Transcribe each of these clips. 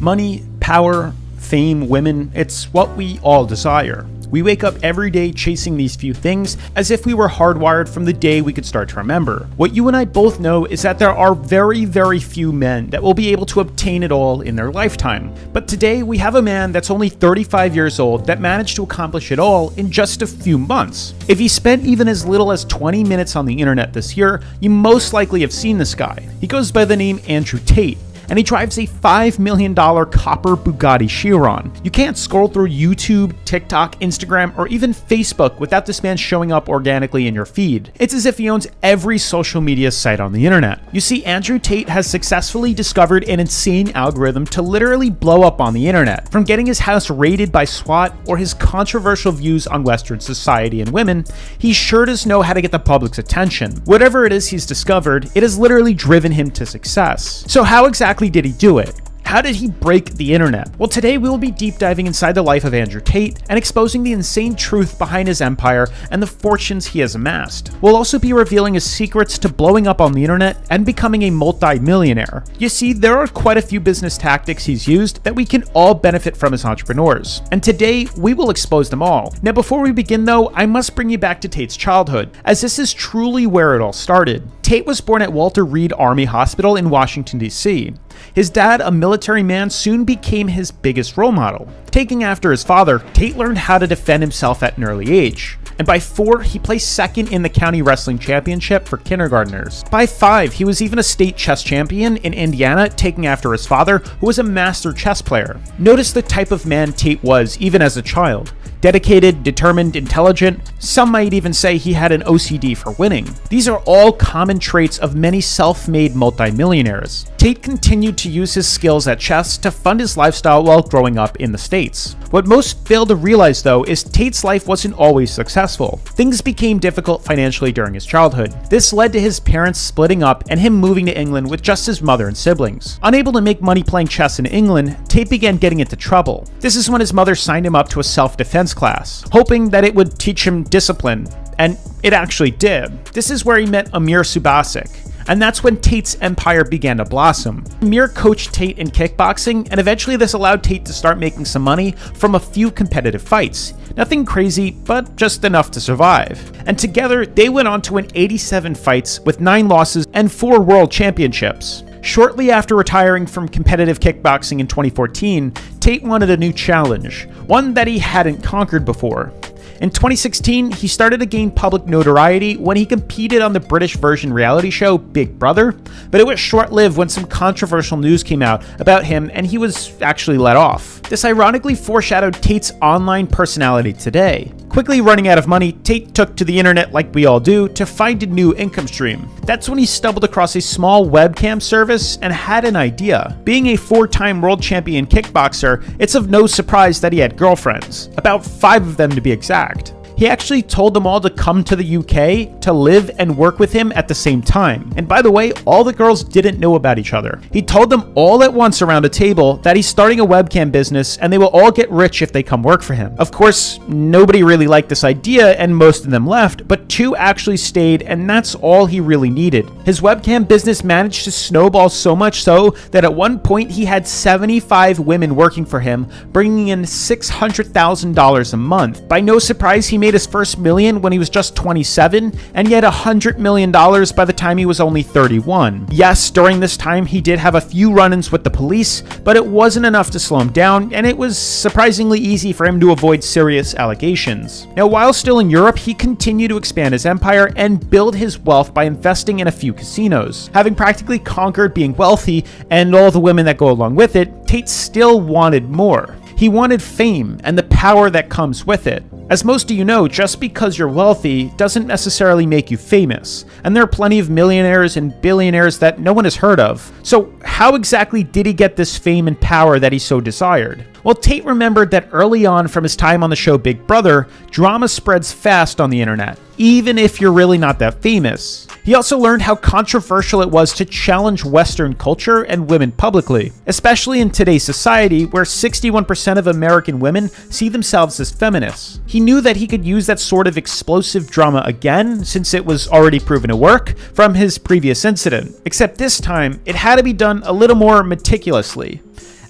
Money, power, fame, women, it's what we all desire. We wake up every day chasing these few things as if we were hardwired from the day we could start to remember. What you and I both know is that there are very, very few men that will be able to obtain it all in their lifetime. But today we have a man that's only 35 years old that managed to accomplish it all in just a few months. If he spent even as little as 20 minutes on the internet this year, you most likely have seen this guy. He goes by the name Andrew Tate, and he drives a $5 million copper Bugatti Chiron. You can't scroll through YouTube, TikTok, Instagram, or even Facebook without this man showing up organically in your feed. It's as if he owns every social media site on the internet. You see, Andrew Tate has successfully discovered an insane algorithm to literally blow up on the internet. From getting his house raided by SWAT or his controversial views on Western society and women, he sure does know how to get the public's attention. Whatever it is he's discovered, it has literally driven him to success. So how exactly did he do it? How did he break the internet? Well, today we will be deep diving inside the life of Andrew Tate and exposing the insane truth behind his empire and the fortunes he has amassed. We'll also be revealing his secrets to blowing up on the internet and becoming a multi-millionaire. You see, there are quite a few business tactics he's used that we can all benefit from as entrepreneurs. And today we will expose them all. Now, before we begin though, I must bring you back to Tate's childhood, as this is truly where it all started. Tate was born at Walter Reed Army Hospital in Washington, D.C. His dad, a military man, soon became his biggest role model. Taking after his father, Tate learned how to defend himself at an early age. And by 4, he placed second in the county wrestling championship for kindergartners. By 5, he was even a state chess champion in Indiana, taking after his father, who was a master chess player. Notice the type of man Tate was even as a child. Dedicated, determined, intelligent. Some might even say he had an OCD for winning. These are all common traits of many self-made multimillionaires. Tate continued to use his skills at chess to fund his lifestyle while growing up in the States. What most fail to realize though is Tate's life wasn't always successful. Things became difficult financially during his childhood. This led to his parents splitting up and him moving to England with just his mother and siblings. Unable to make money playing chess in England, Tate began getting into trouble. This is when his mother signed him up to a self-defense class, hoping that it would teach him discipline, and it actually did. This is where he met Amir Subasic, and that's when Tate's empire began to blossom. Amir coached Tate in kickboxing, and eventually this allowed Tate to start making some money from a few competitive fights. Nothing crazy, but just enough to survive. And together, they went on to win 87 fights with 9 losses and 4 world championships. Shortly after retiring from competitive kickboxing in 2014, Tate wanted a new challenge, one that he hadn't conquered before. In 2016, he started to gain public notoriety when he competed on the British version reality show Big Brother, but it was short-lived when some controversial news came out about him and he was actually let off. This ironically foreshadowed Tate's online personality today. Quickly running out of money, Tate took to the internet like we all do to find a new income stream. That's when he stumbled across a small webcam service and had an idea. Being a 4-time world champion kickboxer, it's of no surprise that he had girlfriends, about 5 of them to be exact. He actually told them all to come to the UK to live and work with him at the same time. And by the way, all the girls didn't know about each other. He told them all at once around a table that he's starting a webcam business and they will all get rich if they come work for him. Of course, nobody really liked this idea and most of them left, but 2 actually stayed, and that's all he really needed. His webcam business managed to snowball so much so that at one point he had 75 women working for him, bringing in $600,000 a month. By no surprise, he made his first million when he was just 27, and he had $100 million by the time he was only 31. Yes, during this time he did have a few run-ins with the police, but it wasn't enough to slow him down, and it was surprisingly easy for him to avoid serious allegations. Now, while still in Europe, he continued to expand his empire and build his wealth by investing in a few casinos. Having practically conquered being wealthy and all the women that go along with it, Tate still wanted more. He wanted fame and the power that comes with it. As most of you know, just because you're wealthy doesn't necessarily make you famous, and there are plenty of millionaires and billionaires that no one has heard of. So how exactly did he get this fame and power that he so desired? Well, Tate remembered that early on from his time on the show Big Brother, drama spreads fast on the internet, even if you're really not that famous. He also learned how controversial it was to challenge Western culture and women publicly, especially in today's society where 61% of American women see themselves as feminists. He knew that he could use that sort of explosive drama again, since it was already proven to work from his previous incident, except this time it had to be done a little more meticulously.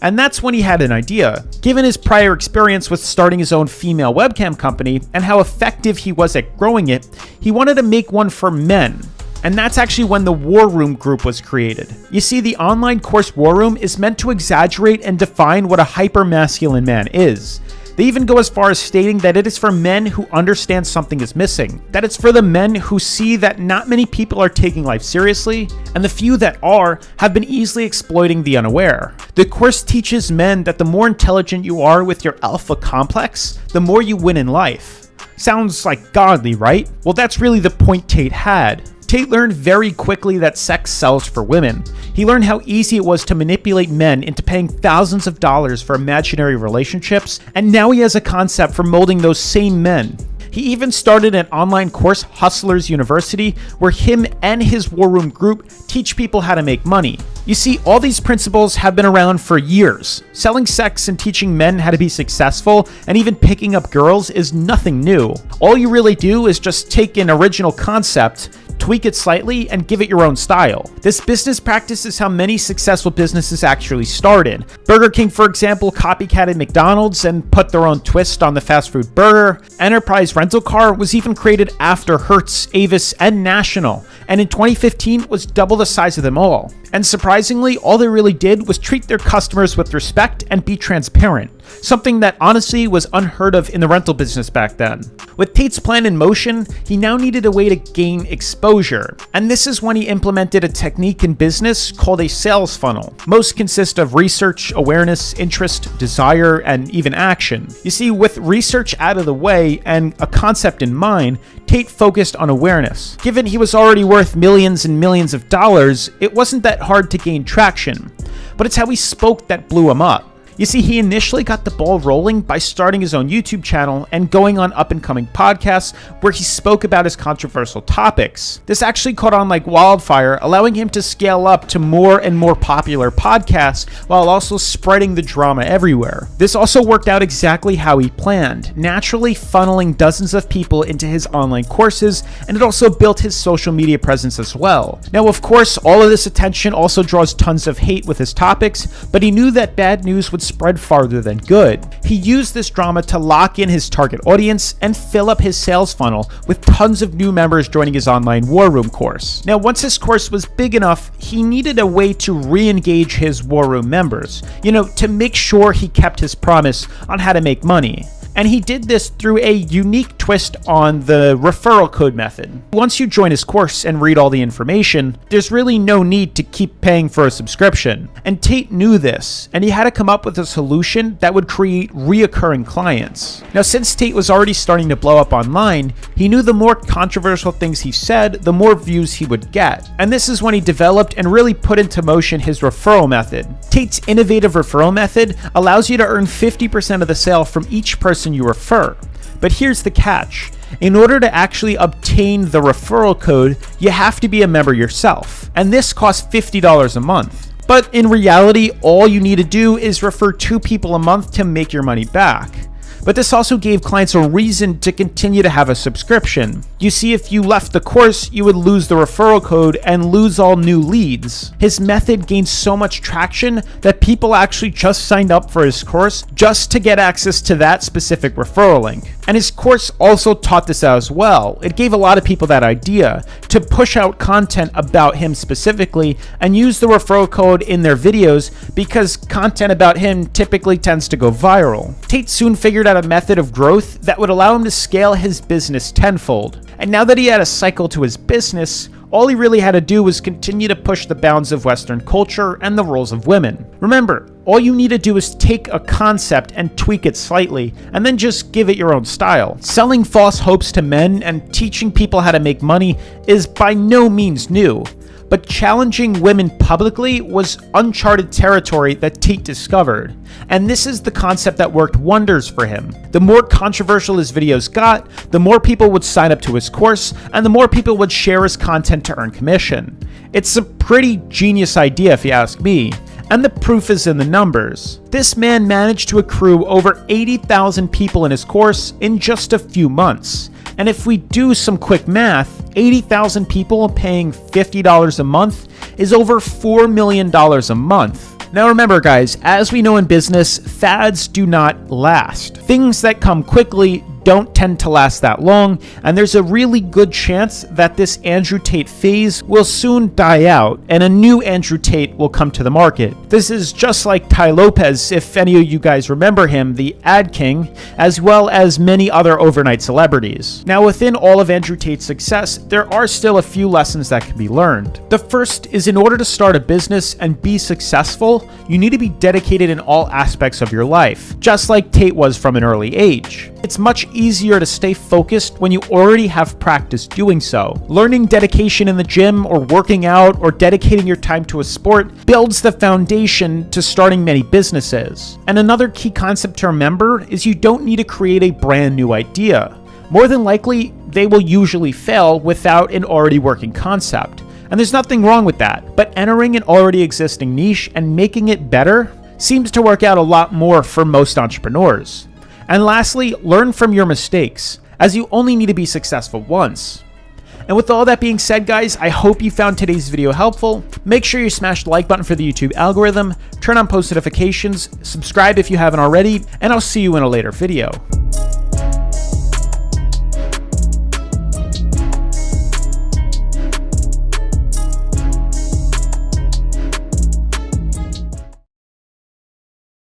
And that's when he had an idea. Given his prior experience with starting his own female webcam company and how effective he was at growing it, he wanted to make one for men. And that's actually when the War Room group was created. You see, the online course War Room is meant to exaggerate and define what a hyper-masculine man is. They even go as far as stating that it is for men who understand something is missing, that it's for the men who see that not many people are taking life seriously, and the few that are have been easily exploiting the unaware. The course teaches men that the more intelligent you are with your alpha complex, the more you win in life. Sounds like godly, right? Well, that's really the point Tate had. Tate learned very quickly that sex sells for women. He learned how easy it was to manipulate men into paying thousands of dollars for imaginary relationships, and now he has a concept for molding those same men. He even started an online course, Hustlers University, where him and his War Room group teach people how to make money. You see, all these principles have been around for years. Selling sex and teaching men how to be successful and even picking up girls is nothing new. All you really do is just take an original concept, tweak it slightly, and give it your own style. This business practice is how many successful businesses actually started. Burger King, for example, copycatted McDonald's and put their own twist on the fast food burger. Enterprise Rental Car was even created after Hertz, Avis, and National, and in 2015 was double the size of them all. And surprisingly, all they really did was treat their customers with respect and be transparent, something that honestly was unheard of in the rental business back then. With Tate's plan in motion, he now needed a way to gain exposure, and this is when he implemented a technique in business called a sales funnel. Most consist of research, awareness, interest, desire, and even action. You see, with research out of the way and a concept in mind, Tate focused on awareness. Given he was already worth millions and millions of dollars, it wasn't that hard to gain traction, but it's how he spoke that blew him up. You see, he initially got the ball rolling by starting his own YouTube channel and going on up-and-coming podcasts where he spoke about his controversial topics. This actually caught on like wildfire, allowing him to scale up to more and more popular podcasts while also spreading the drama everywhere. This also worked out exactly how he planned, naturally funneling dozens of people into his online courses, and it also built his social media presence as well. Now, of course, all of this attention also draws tons of hate with his topics, but he knew that bad news would spread farther than good. He used this drama to lock in his target audience and fill up his sales funnel with tons of new members joining his online War Room course. Now, once his course was big enough, he needed a way to re-engage his War Room members, to make sure he kept his promise on how to make money. And he did this through a unique twist on the referral code method. Once you join his course and read all the information, there's really no need to keep paying for a subscription. And Tate knew this, and he had to come up with a solution that would create reoccurring clients. Now, since Tate was already starting to blow up online, he knew the more controversial things he said, the more views he would get. And this is when he developed and really put into motion his referral method. Tate's innovative referral method allows you to earn 50% of the sale from each person you refer. But here's the catch. In order to actually obtain the referral code, you have to be a member yourself, and this costs $50 a month. But in reality, all you need to do is refer 2 people a month to make your money back. But this also gave clients a reason to continue to have a subscription. You see, if you left the course, you would lose the referral code and lose all new leads. His method gained so much traction that people actually just signed up for his course just to get access to that specific referral link. And his course also taught this out as well. It gave a lot of people that idea to push out content about him specifically and use the referral code in their videos because content about him typically tends to go viral. Tate soon figured out a method of growth that would allow him to scale his business tenfold. And now that he had a cycle to his business, all he really had to do was continue to push the bounds of Western culture and the roles of women. Remember, all you need to do is take a concept and tweak it slightly, and then just give it your own style. Selling false hopes to men and teaching people how to make money is by no means new. But challenging women publicly was uncharted territory that Tate discovered. And this is the concept that worked wonders for him. The more controversial his videos got, the more people would sign up to his course, and the more people would share his content to earn commission. It's a pretty genius idea if you ask me. And the proof is in the numbers. This man managed to accrue over 80,000 people in his course in just a few months. And if we do some quick math, 80,000 people paying $50 a month is over $4 million a month. Now remember guys, as we know in business, fads do not last. Things that come quickly don't tend to last that long, and there's a really good chance that this Andrew Tate phase will soon die out and a new Andrew Tate will come to the market. This is just like Tai Lopez, if any of you guys remember him, the ad king, as well as many other overnight celebrities. Now within all of Andrew Tate's success, there are still a few lessons that can be learned. The first is, in order to start a business and be successful, you need to be dedicated in all aspects of your life, just like Tate was from an early age. It's much easier to stay focused when you already have practice doing so. Learning dedication in the gym or working out or dedicating your time to a sport builds the foundation to starting many businesses. And another key concept to remember is you don't need to create a brand new idea. More than likely, they will usually fail without an already working concept. And there's nothing wrong with that, but entering an already existing niche and making it better seems to work out a lot more for most entrepreneurs. And lastly, learn from your mistakes, as you only need to be successful once. And with all that being said guys, I hope you found today's video helpful. Make sure you smash the like button for the YouTube algorithm, turn on post notifications, subscribe if you haven't already, and I'll see you in a later video.